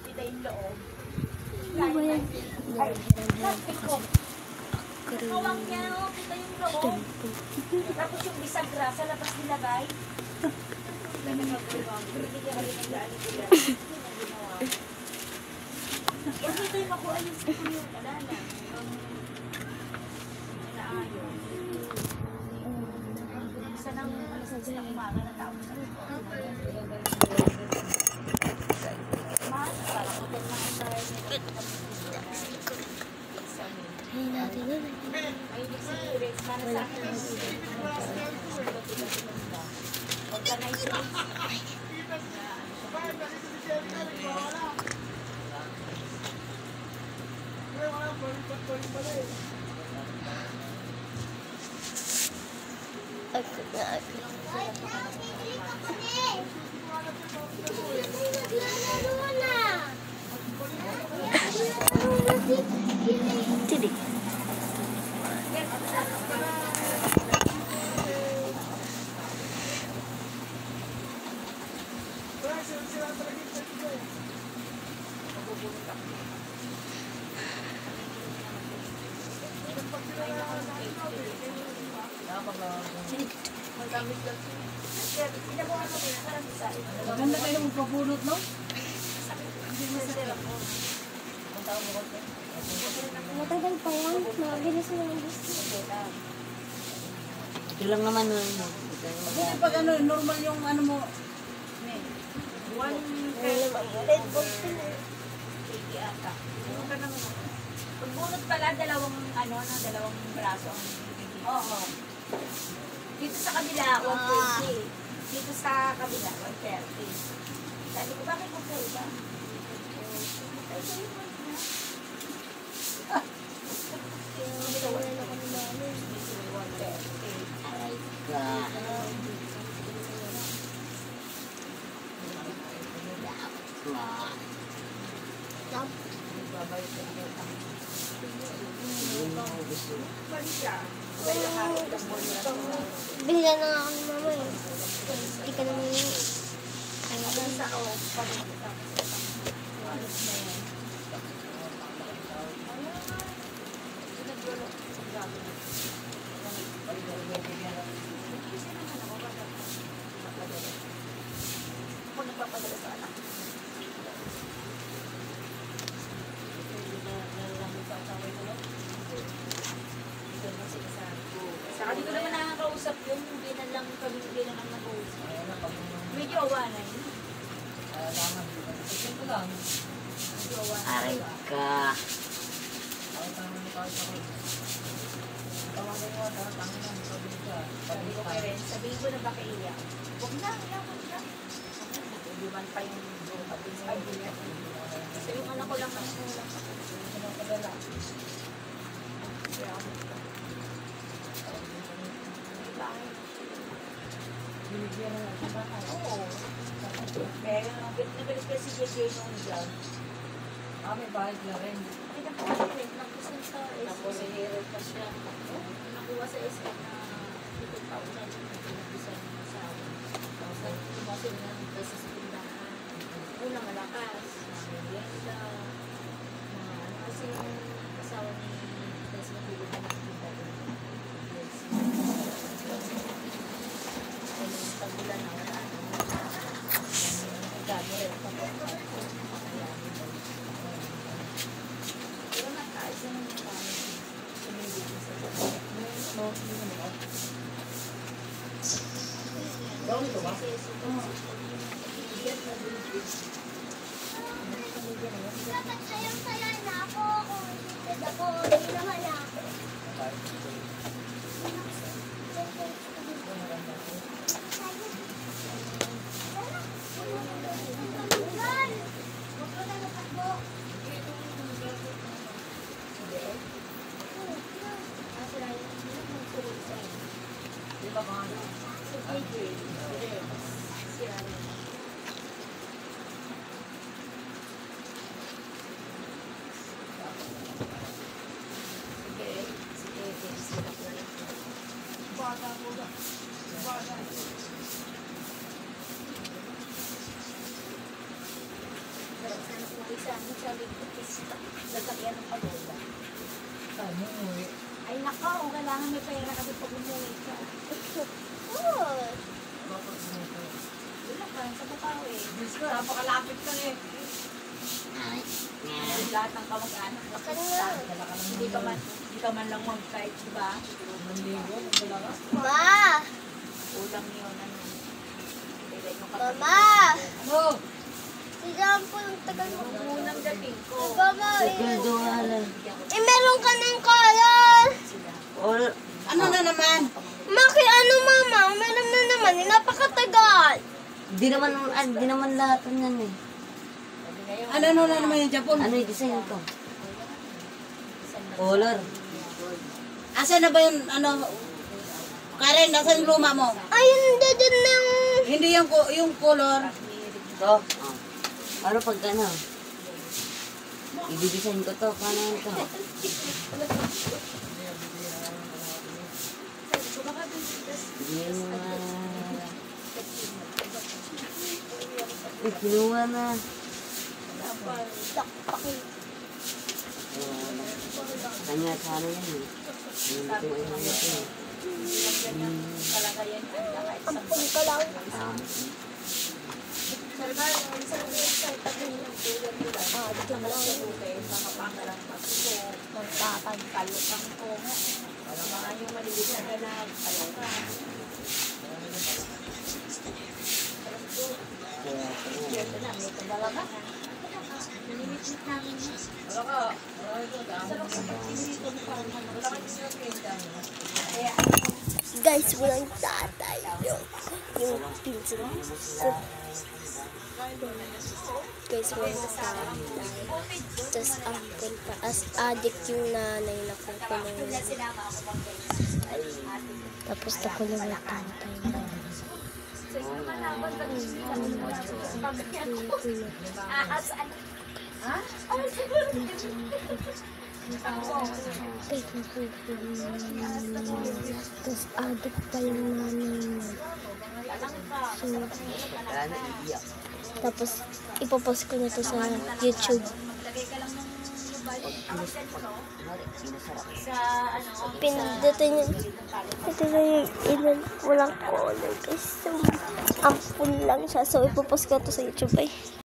Kita yung loob. Ano ba yan? Ay, plastic ko. Kawang niya, oh. Kita yung loob. Tapos yung bisagra sa labas nilagay. Huwag nito yung makualis ko yung alala. Naayos. Isa ng alas 6 ng umaga na tao sa ito. Mas, parang hotel na ang internet. Ay, natin na. Ay, hindi si para sa akin. Organization. Ako na ako. Tidak. Maganda kayo magpapulot, no? Matagal pa yan. Mabilis na yung gusto. Ito lang naman nun. Buti pag ano, normal yung ano mo. Red Bull pin. Pagbunot pala, dalawang braso ang bibigyan. Oo. Dito sa kabila, 120. Dito sa kabila, 130. Sabi ko, bakit ko kayo ba? Ay, kayo mo na. Dito, 130. Binila na nga ako ni mama eh. Hindi ka naman yung... Ako nagpapadala sa anak. Saka di ko naman nakakausap yun, hindi na lang kami nag-uusap. May jowa na yun. Aray ka. Sabi ko kay Ren, sabihin ko na ba kay Iya? Huwag na. Iwan pa yung jowa. Kasi yung anak ko lang ang kulang. Kaya ako Binigyan na lang sa bahay. oo. Kaya nabalik ka si JJ nung dyan. May bahay na rin. Ay, nakuha si Ren. Nakuha sa Tapos SM. hihirit pa siya. Nakuha sa SM na 2,000 yung pinag-design ng asawa. Tapos tumasin na sa tindahan. Una malakas. Merienda. Mga ano kasi yung asawa ni Tess matulog na ng tindahan. Yes. Kaya tagulan na wala. Gabi rin. Pero nakaisa ng family. Sumibig mo sa Dapat sayang-saya na ako. Ako, hindi naman ako. namin sa pista. Sasakyan ng pagoda. Ano mo eh. Ay nakaw, kailangan may pera kasi pag umuwi ka. Oh. Bakit mo ito? Wala ka, sa Bukawi. Diyos ko, napakalapit ka eh. Lahat ng kamag-anak na Baka pista. na. Hindi ka man lang mag-kite, di ba? Manligo, wala ka. Ma! Ulang yun, ano. Kailan yung Mama! Ano? Si John po yung tagal mo. unang dating ko. Mama, Kalduhalan. meron ka ng color. Or, Ano na naman? Maki, ano mama? Meron na naman. Napakatagal. di naman lahat yan eh. Ano na naman yung Japon? Ano yung design to? Color. Asa na ba yung ano? Karen, nasa yung luma mo? Ayun, dadun ng... Hindi yung color. To. Oh. Paano pag ano? I-design ko to. Paano yun to? Hindi mo na... Uy, kinuha na. Kanya sa ano yan eh. Hindi ko yung ano ito eh. Kalagayan ka na kahit sa Ampun ka lang. Kalukang ko. Wala mga yung maliliit na dalag. Kalukang. Ito na, may kadalaga. Nililit namin. Wala ka. Kaya, Guys, walang tatay. Yung pinsan ko. Guys, walang tatay. Tapos ampun pa. As addict yung nanay na kukulong. Tapos nakulong yung tatay. Tapos addict pa yung nanay niya. Ano, iiyak. Tapos ipopost ko na to sa YouTube. Pindutin yun. Ito na yung ilan. Walang color guys. So, ampun lang siya. So ipopost ko to sa YouTube ay.